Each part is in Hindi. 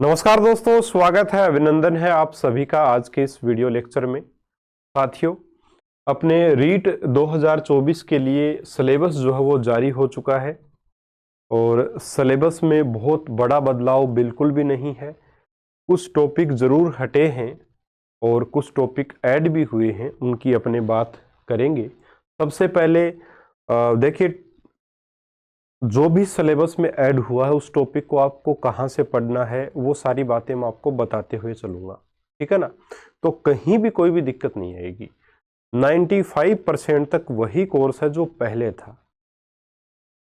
नमस्कार दोस्तों, स्वागत है, अभिनंदन है आप सभी का आज के इस वीडियो लेक्चर में। साथियों, अपने रीट 2024 के लिए सिलेबस जो है वो जारी हो चुका है और सिलेबस में बहुत बड़ा बदलाव बिल्कुल भी नहीं है। कुछ टॉपिक ज़रूर हटे हैं और कुछ टॉपिक ऐड भी हुए हैं, उनकी अपने बात करेंगे। सबसे पहले देखिए, जो भी सिलेबस में ऐड हुआ है उस टॉपिक को आपको कहाँ से पढ़ना है वो सारी बातें मैं आपको बताते हुए चलूँगा, ठीक है ना। तो कहीं भी कोई भी दिक्कत नहीं आएगी। 95% तक वही कोर्स है जो पहले था।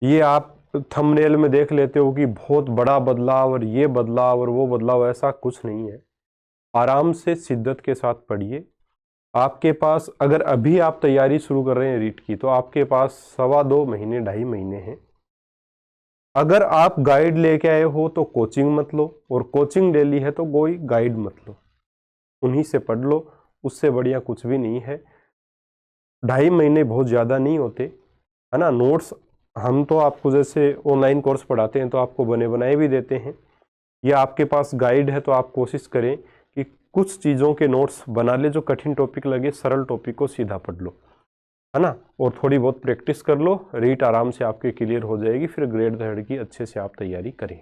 ये आप थंबनेल में देख लेते हो कि बहुत बड़ा बदलाव और ये बदलाव और वो बदलाव, ऐसा कुछ नहीं है। आराम से शिद्दत के साथ पढ़िए। आपके पास, अगर अभी आप तैयारी शुरू कर रहे हैं रीट की, तो आपके पास 2.25 महीने 2.5 महीने हैं। अगर आप गाइड लेके आए हो तो कोचिंग मत लो, और कोचिंग ले ली है तो कोई गाइड मत लो, उन्हीं से पढ़ लो। उससे बढ़िया कुछ भी नहीं है। 2.5 महीने बहुत ज़्यादा नहीं होते, है ना। नोट्स हम तो आपको जैसे ऑनलाइन कोर्स पढ़ाते हैं तो आपको बने बनाए भी देते हैं, या आपके पास गाइड है तो आप कोशिश करें कि कुछ चीज़ों के नोट्स बना ले। जो कठिन टॉपिक लगे, सरल टॉपिक को सीधा पढ़ लो, है ना। और थोड़ी बहुत प्रैक्टिस कर लो, रीट आराम से आपके क्लियर हो जाएगी। फिर ग्रेड 3 की अच्छे से आप तैयारी करें।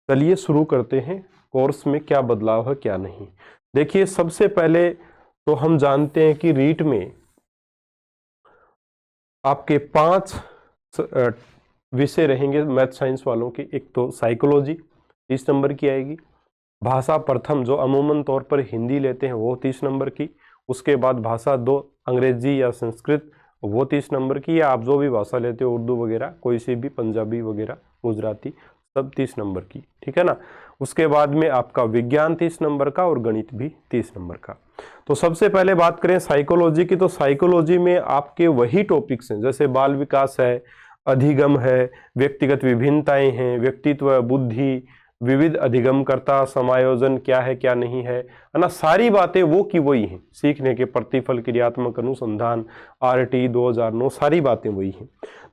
चलिए शुरू करते हैं, कोर्स में क्या बदलाव है क्या नहीं। देखिए, सबसे पहले तो हम जानते हैं कि रीट में आपके 5 विषय रहेंगे मैथ साइंस वालों के। एक तो साइकोलॉजी 30 नंबर की आएगी। भाषा प्रथम, जो अमूमन तौर पर हिंदी लेते हैं, वो 30 नंबर की। उसके बाद भाषा 2, अंग्रेजी या संस्कृत, वो 30 नंबर की। या आप जो भी भाषा लेते हो, उर्दू वगैरह, कोई सी भी, पंजाबी वगैरह, गुजराती, सब 30 नंबर की, ठीक है ना। उसके बाद में आपका विज्ञान 30 नंबर का और गणित भी 30 नंबर का। तो सबसे पहले बात करें साइकोलॉजी की, तो साइकोलॉजी में आपके वही टॉपिक्स हैं, जैसे बाल विकास है, अधिगम है, व्यक्तिगत विभिन्नताएं हैं, व्यक्तित्व, बुद्धि, विविध अधिगमकर्ता, समायोजन क्या है क्या नहीं है ना। सारी बातें वो की वही हैं। सीखने के प्रतिफल, क्रियात्मक अनुसंधान, आरटी 2009, सारी बातें वही हैं।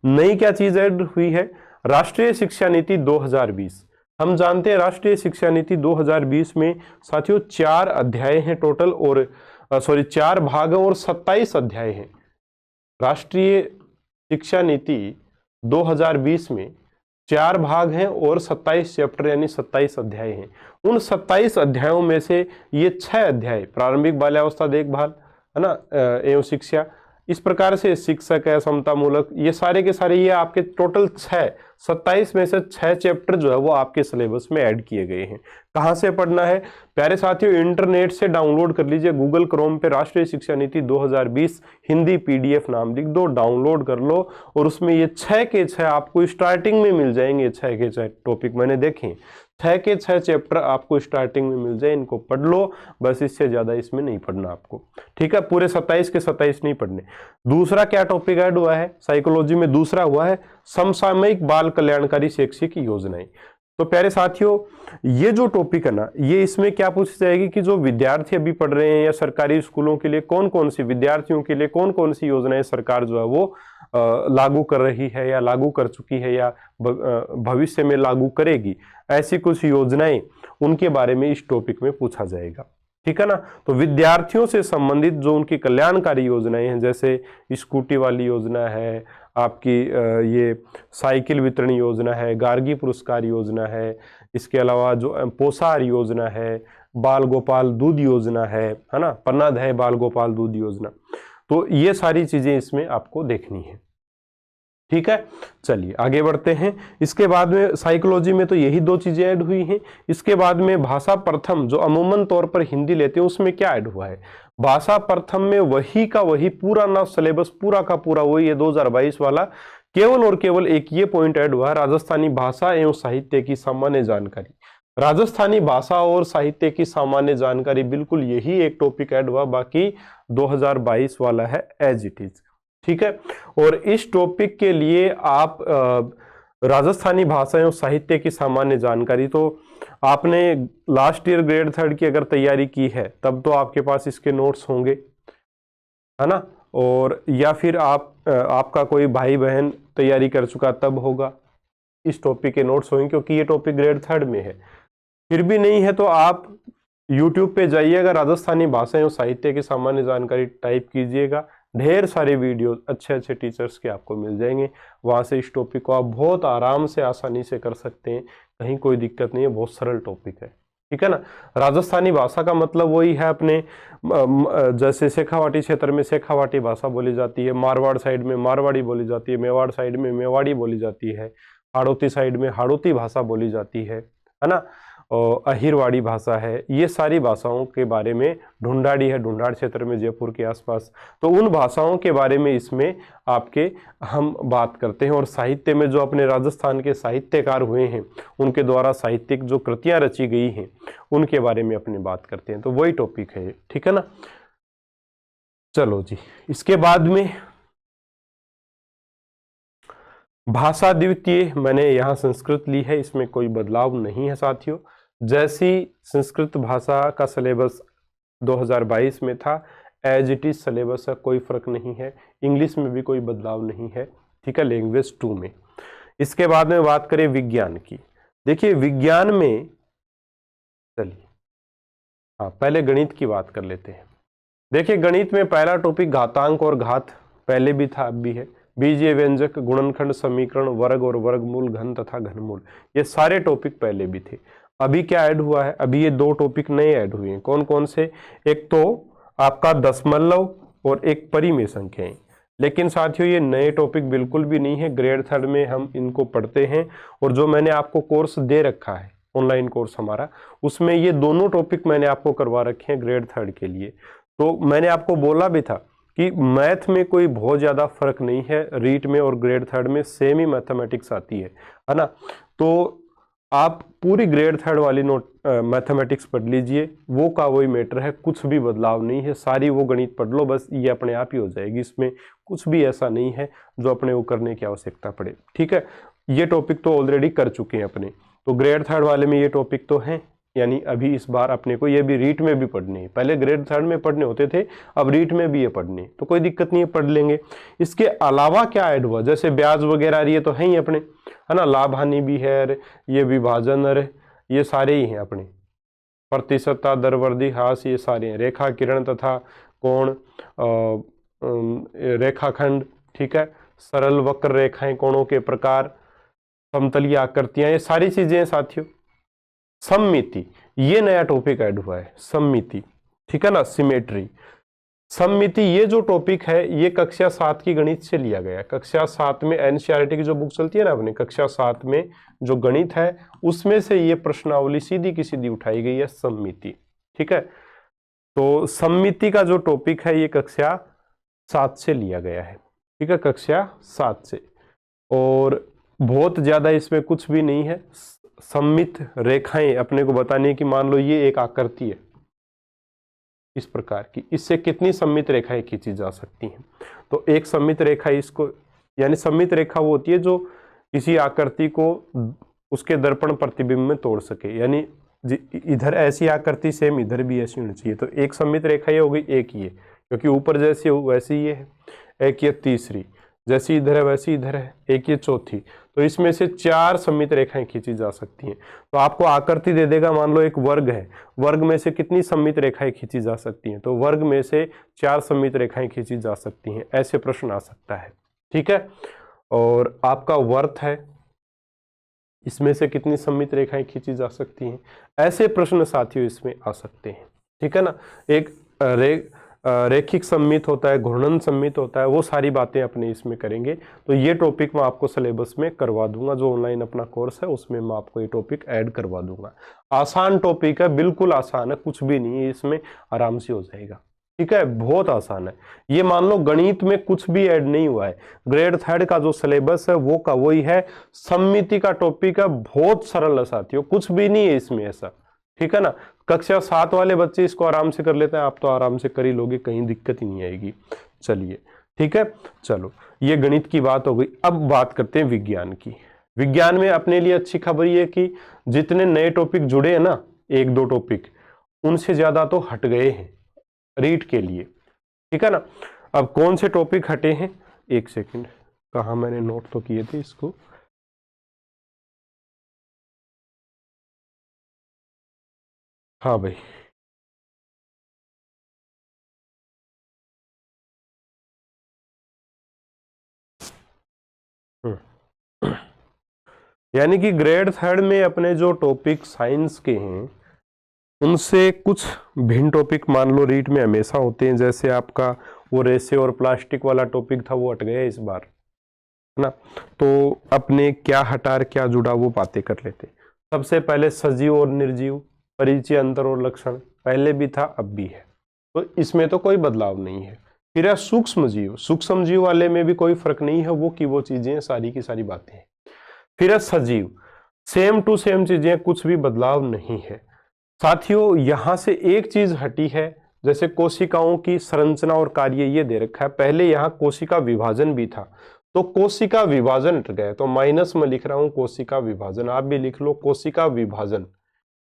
नई क्या चीज ऐड हुई है? राष्ट्रीय शिक्षा नीति 2020। हम जानते हैं राष्ट्रीय शिक्षा नीति 2020 में साथियों 4 अध्याय हैं टोटल, और 4 भाग हैं और 27 अध्याय हैं। राष्ट्रीय शिक्षा नीति 2020 में 4 भाग हैं और 27 चैप्टर यानी 27 अध्याय हैं। उन 27 अध्यायों में से ये 6 अध्याय, प्रारंभिक बाल्यावस्था देखभाल, है ना, एवं शिक्षा, इस प्रकार से शिक्षक है, समता मूलक, ये सारे के सारे, ये आपके टोटल 27 में से 6 चैप्टर जो है वो आपके सिलेबस में ऐड किए गए हैं। कहाँ से पढ़ना है प्यारे साथियों? इंटरनेट से डाउनलोड कर लीजिए। गूगल क्रोम पे राष्ट्रीय शिक्षा नीति 2020 हिंदी पीडीएफ नाम लिख दो, डाउनलोड कर लो, और उसमें ये 6 के 6 आपको स्टार्टिंग में मिल जाएंगे। 6 के 6 टॉपिक मैंने देखे, 6 के 6 चैप्टर आपको स्टार्टिंग में मिल जाए। इनको पढ़ लो बस, इससे ज्यादा इसमें नहीं पढ़ना आपको, ठीक है। पूरे 27 के 27 नहीं पढ़ने। दूसरा क्या टॉपिक ऐड हुआ है साइकोलॉजी में? दूसरा हुआ है समसामयिक बाल कल्याणकारी शैक्षिक योजनाएं। तो प्यारे साथियों, ये जो टॉपिक है ना, ये इसमें क्या पूछी जाएगी कि जो विद्यार्थी अभी पढ़ रहे हैं या सरकारी स्कूलों के लिए कौन कौन सी, विद्यार्थियों के लिए कौन कौन सी योजनाएं सरकार जो है वो लागू कर रही है या लागू कर चुकी है या भविष्य में लागू करेगी, ऐसी कुछ योजनाएं, उनके बारे में इस टॉपिक में पूछा जाएगा, ठीक है ना। तो विद्यार्थियों से संबंधित जो उनकी कल्याणकारी योजनाएं हैं, जैसे स्कूटी वाली योजना है आपकी, ये साइकिल वितरण योजना है, गार्गी पुरस्कार योजना है, इसके अलावा जो पोषाहार योजना है, बाल गोपाल दूध योजना है ना, पन्नाद है बाल गोपाल दूध योजना। तो ये सारी चीजें इसमें आपको देखनी है, ठीक है। चलिए आगे बढ़ते हैं। इसके बाद में साइकोलॉजी में तो यही 2 चीजें ऐड हुई हैं। इसके बाद में भाषा प्रथम, जो अमूमन तौर पर हिंदी लेते हैं, उसमें क्या ऐड हुआ है? भाषा प्रथम में वही का वही पूरा ना सिलेबस, पूरा का पूरा वही है 2022 वाला। केवल और केवल एक ये पॉइंट ऐड हुआ है, राजस्थानी भाषा एवं साहित्य की सामान्य जानकारी। राजस्थानी भाषा और साहित्य की सामान्य जानकारी, बिल्कुल यही एक टॉपिक ऐड हुआ, बाकी 2022 वाला है एज इट इज, ठीक है। और इस टॉपिक के लिए आप राजस्थानी भाषा एवं साहित्य की सामान्य जानकारी, तो आपने लास्ट ईयर ग्रेड 3 की अगर तैयारी की है तब तो आपके पास इसके नोट्स होंगे, है ना। और या फिर आपका कोई भाई बहन तैयारी कर चुका तब होगा, इस टॉपिक के नोट्स होंगे, क्योंकि ये टॉपिक ग्रेड 3 में है। फिर भी नहीं है तो आप YouTube पे जाइएगा, राजस्थानी भाषाएं और साहित्य की सामान्य जानकारी टाइप कीजिएगा, ढेर सारे वीडियो अच्छे अच्छे टीचर्स के आपको मिल जाएंगे। वहां से इस टॉपिक को आप बहुत आराम से आसानी से कर सकते हैं, कहीं कोई दिक्कत नहीं है, बहुत सरल टॉपिक है, ठीक है ना। राजस्थानी भाषा का मतलब वही है अपने जैसे शेखावाटी क्षेत्र में शेखावाटी भाषा बोली जाती है, मारवाड़ साइड में मारवाड़ी बोली जाती है, मेवाड़ साइड में मेवाड़ी बोली जाती है, हाड़ौती साइड में हाड़ौती भाषा बोली जाती है ना, और अहिरवाड़ी भाषा है। ये सारी भाषाओं के बारे में, ढूंढाड़ी है ढूंढाड़ क्षेत्र में जयपुर के आसपास, तो उन भाषाओं के बारे में इसमें आपके हम बात करते हैं। और साहित्य में जो अपने राजस्थान के साहित्यकार हुए हैं, उनके द्वारा साहित्यिक जो कृतियां रची गई हैं, उनके बारे में अपनी बात करते हैं। तो वही टॉपिक है, ठीक है ना। चलो जी, इसके बाद में भाषा द्वितीय, मैंने यहाँ संस्कृत ली है, इसमें कोई बदलाव नहीं है साथियों। जैसी संस्कृत भाषा का सिलेबस 2022 में था, एज इट इज सिलेबस का कोई फर्क नहीं है। इंग्लिश में भी कोई बदलाव नहीं है, ठीक है, लैंग्वेज 2 में। इसके बाद में बात करें विज्ञान की। देखिए विज्ञान में, चलिए हाँ पहले गणित की बात कर लेते हैं। देखिए गणित में पहला टॉपिक घातांक और घात, पहले भी था अब भी है। बीजीय व्यंजक, गुणनखंड, समीकरण, वर्ग और वर्गमूल, घन तथा घनमूल, ये सारे टॉपिक पहले भी थे। अभी क्या ऐड हुआ है, अभी ये दो टॉपिक नए ऐड हुए हैं। कौन कौन से, एक तो आपका दशमलव और एक परिमेय संख्याएं। लेकिन साथियों ये नए टॉपिक बिल्कुल भी नहीं है, ग्रेड 3 में हम इनको पढ़ते हैं। और जो मैंने आपको कोर्स दे रखा है, ऑनलाइन कोर्स हमारा, उसमें ये दोनों टॉपिक मैंने आपको करवा रखे हैं ग्रेड 3 के लिए। तो मैंने आपको बोला भी था कि मैथ में कोई बहुत ज़्यादा फर्क नहीं है, रीट में और ग्रेड 3 में सेम ही मैथमेटिक्स आती है ना। तो आप पूरी ग्रेड 3 वाली नोट मैथमेटिक्स पढ़ लीजिए, वो का वही मैटर है, कुछ भी बदलाव नहीं है, सारी वो गणित पढ़ लो बस, ये अपने आप ही हो जाएगी। इसमें कुछ भी ऐसा नहीं है जो अपने को करने की आवश्यकता पड़े, ठीक है। ये टॉपिक तो ऑलरेडी कर चुके हैं अपने, तो ग्रेड 3 वाले में ये टॉपिक तो हैं, यानी अभी इस बार अपने को ये भी रीट में भी पढ़ने हैं। पहले ग्रेड 3 में पढ़ने होते थे, अब रीट में भी ये पढ़ने, तो कोई दिक्कत नहीं है, पढ़ लेंगे। इसके अलावा क्या ऐड हुआ, जैसे ब्याज वगैरह ये तो है ही अपने, है ना, लाभ हानि भी है, ये विभाजन, ये सारे ही हैं अपने, प्रतिशतता, दरवर्दी, हास, ये सारे हैं, रेखा किरण तथा कोण, रेखाखंड, ठीक है, सरल वक्र रेखाएं, कोणों के प्रकार, समतलीय आकृतियां, ये सारी चीजें हैं साथियों। सममिति, ये नया टॉपिक ऐड हुआ है, सममिति, ठीक है ना, सिमेट्री। सममिति ये जो टॉपिक है, ये कक्षा 7 की गणित से लिया गया है। कक्षा 7 में एनसीईआरटी की जो बुक चलती है ना अपने, कक्षा 7 में जो गणित है, उसमें से ये प्रश्नावली सीधी की सीधी उठाई गई है, सममिति, ठीक है। तो सममिति का जो टॉपिक है, ये कक्षा 7 से लिया गया है, ठीक है, कक्षा 7 से। और बहुत ज्यादा इसमें कुछ भी नहीं है, सममित रेखाएं अपने को बतानी है कि मान लो ये एक आकृति है इस प्रकार की, इससे कितनी सममित रेखाएं खींची जा सकती हैं। तो एक सममित रेखा, इसको यानी सममित रेखा वो होती है जो किसी आकृति को उसके दर्पण प्रतिबिंब में तोड़ सके, यानी इधर ऐसी आकृति सेम इधर भी ऐसी होनी चाहिए। तो एक सममित रेखा ये हो गई, एक ये, क्योंकि ऊपर जैसे वैसी ये है, एक ये तीसरी, जैसी इधर है वैसी इधर है, एक ये चौथी। तो इसमें से 4 सममित रेखाएं खींची जा सकती हैं। तो आपको आकृति दे देगा, मान लो एक वर्ग है, वर्ग में से कितनी सममित रेखाएं खींची जा सकती हैं, तो वर्ग में से 4 सममित रेखाएं खींची जा सकती हैं, ऐसे प्रश्न आ सकता है, ठीक है। और आपका वर्त है, इसमें से कितनी सममित रेखाएं खींची जा सकती हैं, ऐसे प्रश्न साथियों इसमें आ सकते हैं, ठीक है ना। एक रेखिक सम्मित होता है, घूर्णन सम्मित होता है, वो सारी बातें अपने इसमें करेंगे। तो ये टॉपिक मैं आपको सिलेबस में करवा दूंगा, जो ऑनलाइन अपना कोर्स है उसमें मैं आपको ये टॉपिक ऐड करवा दूंगा। आसान टॉपिक है, बिल्कुल आसान है, कुछ भी नहीं है इसमें, आराम से हो जाएगा, ठीक है, बहुत आसान है। ये मान लो गणित में कुछ भी ऐड नहीं हुआ है, ग्रेड 3 का जो सिलेबस है वो का वही है, सममिति का टॉपिक है, बहुत सरल है साथियों, कुछ भी नहीं है इसमें ऐसा, ठीक है ना। कक्षा 7 वाले बच्चे इसको आराम से कर लेते हैं, आप तो आराम से कर ही लोगे, कहीं दिक्कत ही नहीं आएगी। चलिए ठीक है, चलो ये गणित की बात हो गई। अब बात करते हैं विज्ञान की। विज्ञान में अपने लिए अच्छी खबर ये कि जितने नए टॉपिक जुड़े हैं ना, 1-2 टॉपिक, उनसे ज्यादा तो हट गए हैं रीट के लिए, ठीक है ना। अब कौन से टॉपिक हटे हैं, एक सेकंड, कहा मैंने नोट तो किए थे इसको, हाँ भाई, यानी कि ग्रेड थर्ड में अपने जो टॉपिक साइंस के हैं उनसे कुछ भिन्न टॉपिक मान लो रीट में हमेशा होते हैं। जैसे आपका वो रेसे और प्लास्टिक वाला टॉपिक था, वो हट गया इस बार, है ना। तो अपने क्या हटा और क्या जुड़ा वो बातें कर लेते। सबसे पहले सजीव और निर्जीव, परिचय, अंतर और लक्षण, पहले भी था अब भी है, तो इसमें तो कोई बदलाव नहीं है। फिर है सूक्ष्म जीव, सूक्ष्म जीव वाले में भी कोई फर्क नहीं है, वो की वो चीजें सारी की सारी बातें हैं। फिर है सजीव, सेम टू सेम चीजें, कुछ भी बदलाव नहीं है। साथियों यहां से एक चीज हटी है, जैसे कोशिकाओं की संरचना और कार्य ये दे रखा है, पहले यहां कोशिका विभाजन भी था, तो कोशिका विभाजन हट गया, तो माइनस में लिख रहा हूं कोशिका विभाजन, आप भी लिख लो कोशिका विभाजन।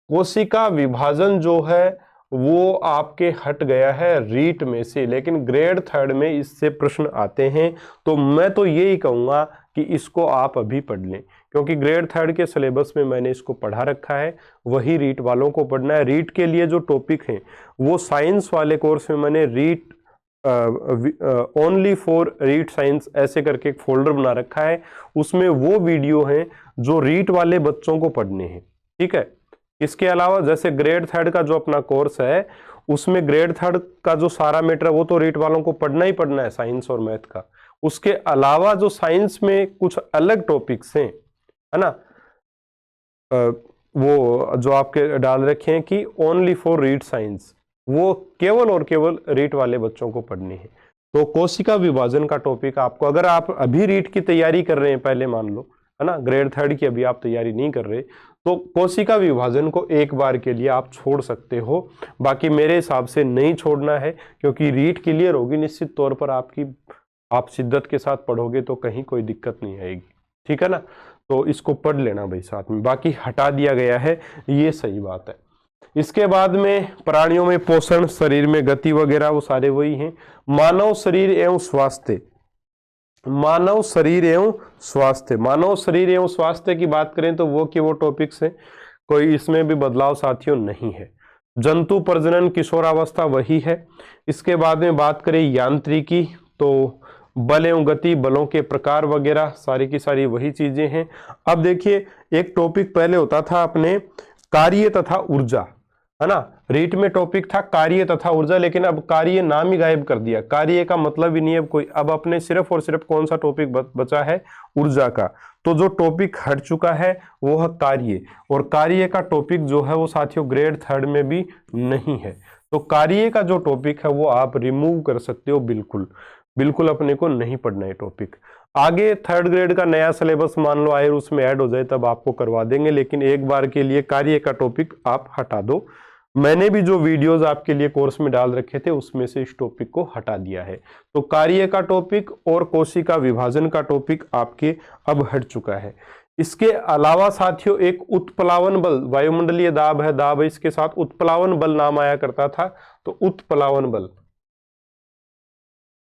कोशिका विभाजन जो है वो आपके हट गया है रीट में से, लेकिन ग्रेड थर्ड में इससे प्रश्न आते हैं, तो मैं तो यही कहूंगा कि इसको आप अभी पढ़ लें, क्योंकि ग्रेड थर्ड के सिलेबस में मैंने इसको पढ़ा रखा है, वही रीट वालों को पढ़ना है। रीट के लिए जो टॉपिक हैं वो साइंस वाले कोर्स में मैंने REET only for REET science ऐसे करके एक फोल्डर बना रखा है, उसमें वो वीडियो हैं जो रीट वाले बच्चों को पढ़ने हैं, ठीक है। इसके अलावा जैसे ग्रेड थर्ड का जो अपना कोर्स है उसमें ग्रेड थर्ड का जो सारा मैटर है वो तो रीट वालों को पढ़ना ही पढ़ना है, साइंस और मैथ का। उसके अलावा जो साइंस में कुछ अलग टॉपिक्स हैं, है ना, वो जो आपके डाल रखे हैं कि ओनली फॉर रीट साइंस, वो केवल और केवल रीट वाले बच्चों को पढ़नी है। तो कोशिका विभाजन का टॉपिक आपको, अगर आप अभी रीट की तैयारी कर रहे हैं, पहले मान लो, है ना, ग्रेड थर्ड की अभी आप तैयारी नहीं कर रहे, तो कोशिका विभाजन को एक बार के लिए आप छोड़ सकते हो, बाकी मेरे हिसाब से नहीं छोड़ना है, क्योंकि रीट क्लियर होगी निश्चित तौर पर आपकी, आप शिद्दत के साथ पढ़ोगे तो कहीं कोई दिक्कत नहीं आएगी, ठीक है ना। तो इसको पढ़ लेना भाई साथ में, बाकी हटा दिया गया है ये सही बात है। इसके बाद में प्राणियों में पोषण, शरीर में गति वगैरह वो सारे वही हैं। मानव शरीर एवं स्वास्थ्य, मानव शरीर एवं स्वास्थ्य, मानव शरीर एवं स्वास्थ्य की बात करें तो वो के वो टॉपिक्स हैं, कोई इसमें भी बदलाव साथियों नहीं है। जंतु प्रजनन, किशोरावस्था वही है। इसके बाद में बात करें यांत्रिकी, तो बल एवं गति, बलों के प्रकार वगैरह सारी की सारी वही चीजें हैं। अब देखिए एक टॉपिक पहले होता था अपने कार्य तथा ऊर्जा, है ना, रीट में टॉपिक था कार्य तथा ऊर्जा, लेकिन अब कार्य नाम ही गायब कर दिया, कार्य का मतलब ही नहीं है कोई, अब अपने सिर्फ और सिर्फ कौन सा टॉपिक बचा है, ऊर्जा का। तो जो टॉपिक हट चुका है वो है कार्य, और कार्य का टॉपिक जो है वो साथियों ग्रेड थर्ड में भी नहीं है, तो कार्य का जो टॉपिक है वो आप रिमूव कर सकते हो, बिल्कुल बिल्कुल अपने को नहीं पढ़ना है टॉपिक। आगे थर्ड ग्रेड का नया सिलेबस मान लो आए उसमें ऐड हो जाए तब आपको करवा देंगे, लेकिन एक बार के लिए कार्य का टॉपिक आप हटा दो। मैंने भी जो वीडियोस आपके लिए कोर्स में डाल रखे थे उसमें से इस टॉपिक को हटा दिया है, तो कार्य का टॉपिक और कोशिका विभाजन का टॉपिक आपके अब हट चुका है। इसके अलावा साथियों एक उत्प्लावन बल, वायुमंडलीय दाब है, दाब है, इसके साथ उत्प्लावन बल नाम आया करता था, तो उत्प्लावन बल,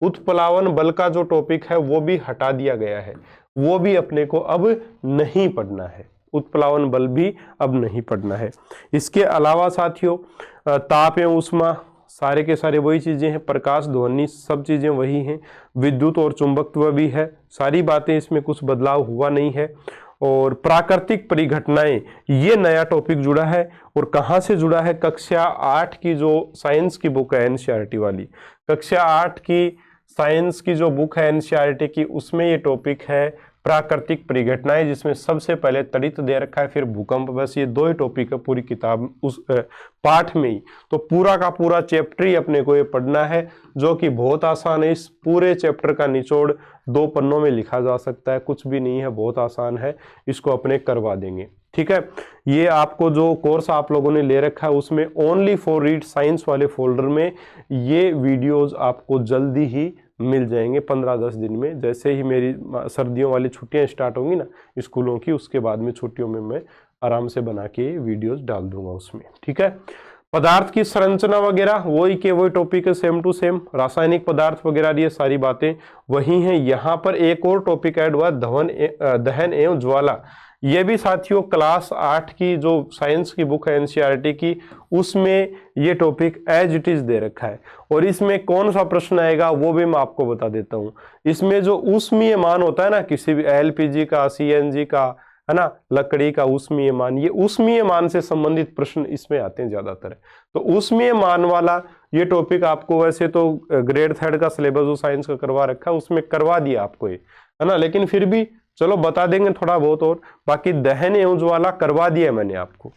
उत्प्लावन बल का जो टॉपिक है वो भी हटा दिया गया है, वो भी अपने को अब नहीं पढ़ना है, उत्प्लावन बल भी अब नहीं पढ़ना है। इसके अलावा साथियों ताप एवं ऊष्मा सारे के सारे वही चीजें हैं, प्रकाश ध्वनि सब चीजें वही हैं, विद्युत और चुंबकत्व भी है, सारी बातें इसमें कुछ बदलाव हुआ नहीं है। और प्राकृतिक परिघटनाएं ये नया टॉपिक जुड़ा है, और कहाँ से जुड़ा है, कक्षा 8 की जो साइंस की बुक है एनसीईआरटी वाली, कक्षा 8 की साइंस की जो बुक है एनसीईआरटी की, उसमें ये टॉपिक है प्राकृतिक परिघटनाएं, जिसमें सबसे पहले तड़ित दे रखा है, फिर भूकंप, बस ये दो ही टॉपिक है पूरी किताब उस पाठ में ही, तो पूरा का पूरा चैप्टर ही अपने को ये पढ़ना है, जो कि बहुत आसान है। इस पूरे चैप्टर का निचोड़ 2 पन्नों में लिखा जा सकता है, कुछ भी नहीं है, बहुत आसान है, इसको अपने करवा देंगे, ठीक है। ये आपको जो कोर्स आप लोगों ने ले रखा है उसमें ओनली फॉर रीड साइंस वाले फोल्डर में ये वीडियोस आपको जल्दी ही मिल जाएंगे 15-10 दिन में, जैसे ही मेरी सर्दियों वाली छुट्टियां स्टार्ट होंगी ना स्कूलों की, उसके बाद में छुट्टियों में मैं आराम से बना के वीडियोस डाल दूंगा उसमें, ठीक है। पदार्थ की संरचना वगैरह वही के वही टॉपिक है, सेम टू सेम। रासायनिक पदार्थ वगैरह ये सारी बातें वही हैं। यहाँ पर एक और टॉपिक ऐड हुआ, दहन एवं ज्वाला। ये भी साथियों क्लास 8 की जो साइंस की बुक है एनसीईआरटी की, उसमें ये टॉपिक एज इट इज दे रखा है। और इसमें कौन सा प्रश्न आएगा वो भी मैं आपको बता देता हूं। इसमें जो ऊष्मीय मान होता है ना, किसी भी एलपीजी का, सीएनजी का, है ना, लकड़ी का ऊष्मीय मान, ये ऊष्मीय मान से संबंधित प्रश्न इसमें आते हैं ज्यादातर। तो ऊष्मीय मान वाला ये टॉपिक आपको वैसे तो ग्रेड 3 का सिलेबस जो साइंस का करवा रखा है उसमें करवा दिया आपको ये, है ना, लेकिन फिर भी चलो बता देंगे थोड़ा बहुत। और बाकी दहन एवं ज्वाला करवा दिया मैंने आपको,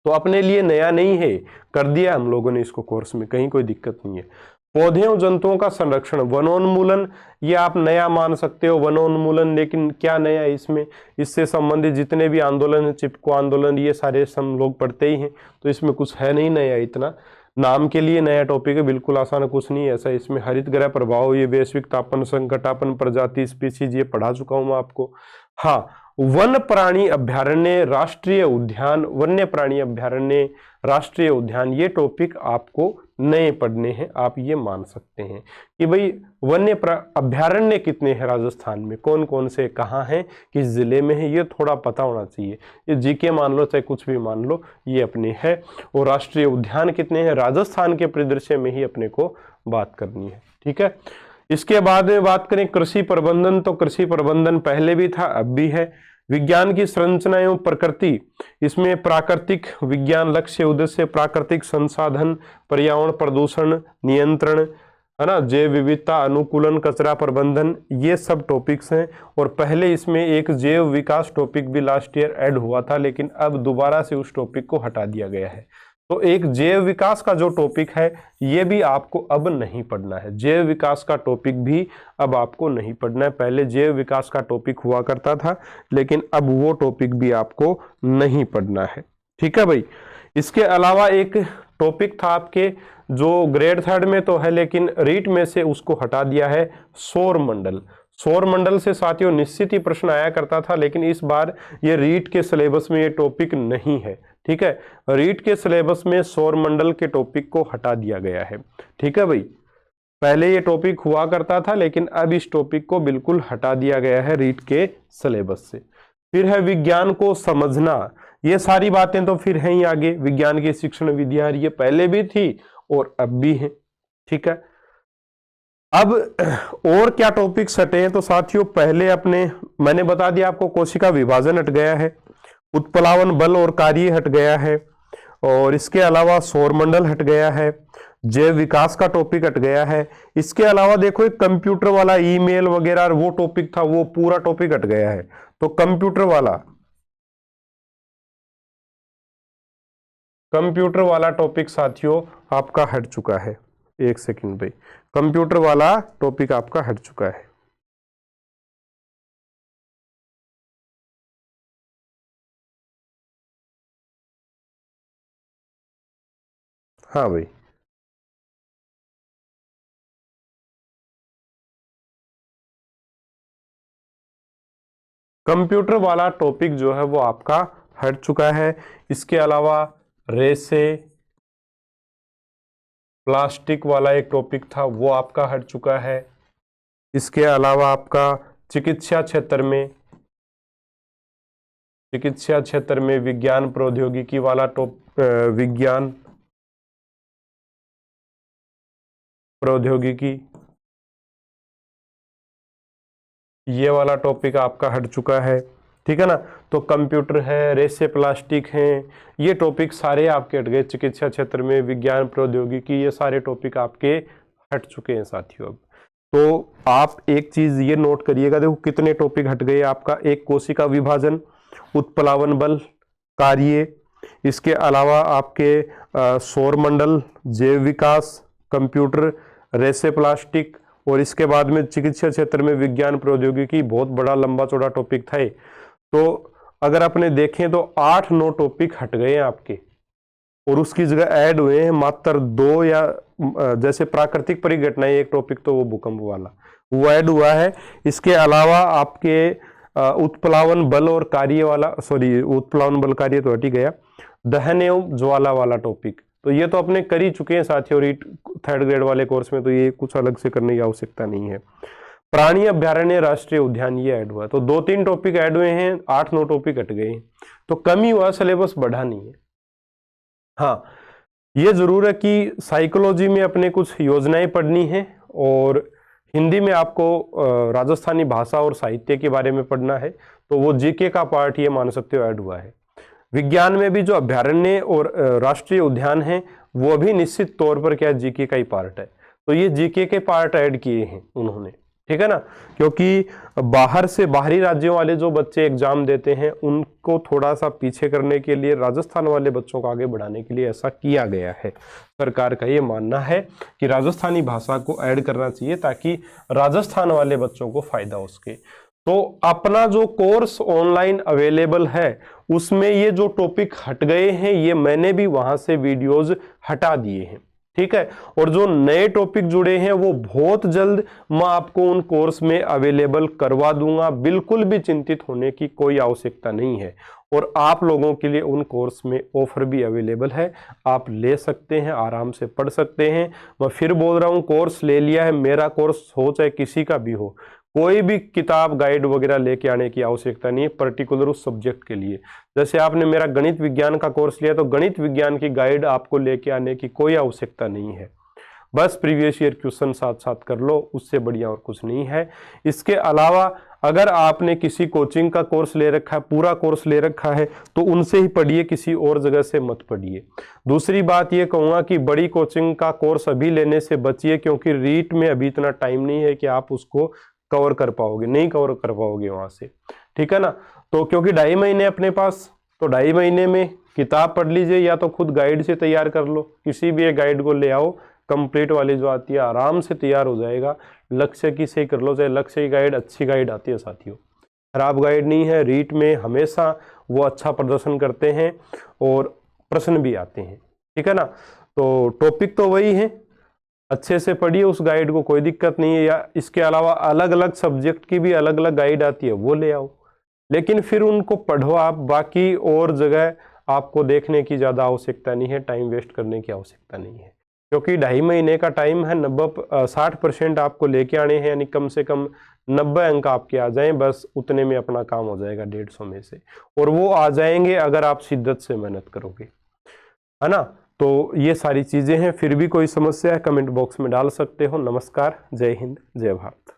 तो अपने लिए नया नहीं है, कर दिया हम लोगों ने इसको कोर्स में, कहीं कोई दिक्कत नहीं है। पौधे और जंतुओं का संरक्षण, वनोन्मूलन, ये आप नया मान सकते हो वनोन्मूलन, लेकिन क्या नया है इसमें? इससे संबंधित जितने भी आंदोलन है, चिपको आंदोलन, ये सारे हम लोग पढ़ते ही हैं, तो इसमें कुछ है नहीं नया, इतना नाम के लिए नया टॉपिक है, बिल्कुल आसान कुछ नहीं है ऐसा इसमें। हरित गृह प्रभाव, ये वैश्विक तापन संकटापन, प्रजाति, स्पीसीज, ये पढ़ा चुका हूं मैं आपको। हाँ, वन प्राणी अभ्यारण्य, राष्ट्रीय उद्यान, वन्य प्राणी अभ्यारण्य, राष्ट्रीय उद्यान, ये टॉपिक आपको नए पढ़ने हैं। आप ये मान सकते हैं कि भाई वन्य अभ्यारण्य कितने हैं राजस्थान में, कौन कौन से, कहाँ हैं, किस जिले में है, ये थोड़ा पता होना चाहिए। ये जीके मान लो चाहे कुछ भी मान लो, ये अपने है। और राष्ट्रीय उद्यान कितने हैं, राजस्थान के परिदृश्य में ही अपने को बात करनी है, ठीक है। इसके बाद में बात करें कृषि प्रबंधन, तो कृषि प्रबंधन पहले भी था अब भी है। विज्ञान की संरचना एवं प्रकृति, इसमें प्राकृतिक विज्ञान, लक्ष्य उद्देश्य, प्राकृतिक संसाधन, पर्यावरण प्रदूषण नियंत्रण, है ना, जैव विविधता अनुकूलन, कचरा प्रबंधन, ये सब टॉपिक्स हैं। और पहले इसमें एक जैव विकास टॉपिक भी लास्ट ईयर ऐड हुआ था, लेकिन अब दोबारा से उस टॉपिक को हटा दिया गया है। तो एक जैव विकास का जो टॉपिक है ये भी आपको अब नहीं पढ़ना है। जैव विकास का टॉपिक भी अब आपको नहीं पढ़ना है। पहले जैव विकास का टॉपिक हुआ करता था, लेकिन अब वो टॉपिक भी आपको नहीं पढ़ना है, ठीक है भाई। इसके अलावा एक टॉपिक था आपके जो ग्रेड 3 में तो है, लेकिन रीट में से उसको हटा दिया है, सौर मंडल। सौर मंडल से साथियों निश्चित ही प्रश्न आया करता था, लेकिन इस बार ये रीट के सिलेबस में ये टॉपिक नहीं है, ठीक है। रीट के सिलेबस में सौर मंडल के टॉपिक को हटा दिया गया है, ठीक है भाई। पहले ये टॉपिक हुआ करता था, लेकिन अब इस टॉपिक को बिल्कुल हटा दिया गया है रीट के सिलेबस से। फिर है विज्ञान को समझना, ये सारी बातें तो फिर हैं ही आगे। विज्ञान की शिक्षण विधियां ये पहले भी थी और अब भी है, ठीक है। अब और क्या टॉपिक्स हटे हैं, तो साथियों पहले अपने मैंने बता दिया आपको, कोशिका विभाजन हट गया है, उत्प्लावन बल और कार्य हट गया है, और इसके अलावा सौरमंडल हट गया है, जैव विकास का टॉपिक हट गया है। इसके अलावा देखो एक कंप्यूटर वाला ईमेल वगैरह वो टॉपिक था, वो पूरा टॉपिक हट गया है। तो कंप्यूटर वाला टॉपिक साथियों आपका हट चुका है। एक सेकंड भाई, कंप्यूटर वाला टॉपिक आपका हट चुका है। हाँ भाई, कंप्यूटर वाला टॉपिक जो है वो आपका हट चुका है। इसके अलावा रेसे प्लास्टिक वाला एक टॉपिक था वो आपका हट चुका है। इसके अलावा आपका चिकित्सा क्षेत्र में विज्ञान प्रौद्योगिकी वाला विज्ञान प्रौद्योगिकी ये वाला टॉपिक आपका हट चुका है, ठीक है ना। तो कंप्यूटर है, रेसे प्लास्टिक हैं, ये टॉपिक सारे आपके हट गए। चिकित्सा क्षेत्र में विज्ञान प्रौद्योगिकी, ये सारे टॉपिक आपके हट चुके हैं साथियों। अब तो आप एक चीज ये नोट करिएगा, देखो कितने टॉपिक हट गए आपका। एक कोशिका विभाजन, उत्प्लावन बल, कार्य, इसके अलावा आपके सौरमंडल, जैव विकास, कंप्यूटर, रेसे प्लास्टिक, और इसके बाद में चिकित्सा क्षेत्र में विज्ञान प्रौद्योगिकी, बहुत बड़ा लंबा चौड़ा टॉपिक था। तो अगर आपने देखें तो 8-9 टॉपिक हट गए हैं आपके, और उसकी जगह ऐड हुए हैं मात्र 2 या जैसे प्राकृतिक परिघटनाएं, एक टॉपिक तो वो भूकंप वाला वो ऐड हुआ है। इसके अलावा आपके उत्प्लावन बल और कार्य वाला, सॉरी उत्प्लावन बल कार्य तो हट ही गया, दहन एवं ज्वाला वाला टॉपिक तो ये तो अपने कर ही चुके हैं साथियों रीट थर्ड ग्रेड वाले कोर्स में, तो ये कुछ अलग से करने की आवश्यकता नहीं है। प्राणी अभ्यारण्य राष्ट्रीय उद्यान ये ऐड हुआ, तो 2-3 टॉपिक ऐड हुए हैं, 8-9 टॉपिक हट गए हैं, तो कम ही हुआ, सिलेबस बढ़ा नहीं है। हाँ, ये जरूर है कि साइकोलॉजी में अपने कुछ योजनाएं पढ़नी है, और हिंदी में आपको राजस्थानी भाषा और साहित्य के बारे में पढ़ना है, तो वो जीके का पार्ट ये मान सकते हो ऐड हुआ है। विज्ञान में भी जो अभ्यारण्य और राष्ट्रीय उद्यान है वो भी निश्चित तौर पर क्या जीके का ही पार्ट है, तो ये जीके के पार्ट ऐड किए हैं उन्होंने, ठीक है ना, क्योंकि बाहर से बाहरी राज्यों वाले जो बच्चे एग्जाम देते हैं उनको थोड़ा सा पीछे करने के लिए, राजस्थान वाले बच्चों को आगे बढ़ाने के लिए ऐसा किया गया है। सरकार का ये मानना है कि राजस्थानी भाषा को ऐड करना चाहिए ताकि राजस्थान वाले बच्चों को फायदा हो सके। तो अपना जो कोर्स ऑनलाइन अवेलेबल है उसमें ये जो टॉपिक हट गए हैं ये मैंने भी वहां से वीडियोज हटा दिए हैं, ठीक है, और जो नए टॉपिक जुड़े हैं वो बहुत जल्द मैं आपको उन कोर्स में अवेलेबल करवा दूंगा, बिल्कुल भी चिंतित होने की कोई आवश्यकता नहीं है। और आप लोगों के लिए उन कोर्स में ऑफर भी अवेलेबल है, आप ले सकते हैं, आराम से पढ़ सकते हैं। मैं फिर बोल रहा हूं, कोर्स ले लिया है, मेरा कोर्स हो चाहे किसी का भी हो, कोई भी किताब गाइड वगैरह लेके आने की आवश्यकता नहीं है पर्टिकुलर उस सब्जेक्ट के लिए। जैसे आपने मेरा गणित विज्ञान का कोर्स लिया तो गणित विज्ञान की गाइड आपको लेके आने की कोई आवश्यकता नहीं है, बस प्रीवियस ईयर क्वेश्चन साथ साथ कर लो, उससे बढ़िया और कुछ नहीं है। इसके अलावा अगर आपने किसी कोचिंग का कोर्स ले रखा है, पूरा कोर्स ले रखा है, तो उनसे ही पढ़िए, किसी और जगह से मत पढ़िए। दूसरी बात ये कहूँगा कि बड़ी कोचिंग का कोर्स अभी लेने से बचिए, क्योंकि रीट में अभी इतना टाइम नहीं है कि आप उसको कवर कर पाओगे, नहीं कवर कर पाओगे वहां से, ठीक है ना। तो क्योंकि 2.5 महीने अपने पास, तो 2.5 महीने में किताब पढ़ लीजिए, या तो खुद गाइड से तैयार कर लो, किसी भी एक गाइड को ले आओ, कंप्लीट वाली जो आती है, आराम से तैयार हो जाएगा। लक्ष्य की से कर लो, चाहे लक्ष्य की गाइड अच्छी गाइड आती है साथियों, खराब गाइड नहीं है। रीट में हमेशा वो अच्छा प्रदर्शन करते हैं और प्रश्न भी आते हैं, ठीक है ना। तो टॉपिक तो वही है, अच्छे से पढ़िए उस गाइड को, कोई दिक्कत नहीं है। या इसके अलावा अलग अलग सब्जेक्ट की भी अलग अलग गाइड आती है, वो ले आओ, लेकिन फिर उनको पढ़ो आप। बाकी और जगह आपको देखने की ज़्यादा आवश्यकता नहीं है, टाइम वेस्ट करने की आवश्यकता नहीं है, क्योंकि 2.5 महीने का टाइम है। 60% आपको लेके आने हैं, यानी कम से कम 90 अंक आपके आ जाएं, बस उतने में अपना काम हो जाएगा 150 में से, और वो आ जाएंगे अगर आप शिद्दत से मेहनत करोगे, है ना। तो ये सारी चीज़ें हैं, फिर भी कोई समस्या है कमेंट बॉक्स में डाल सकते हो। नमस्कार, जय हिंद, जय भारत।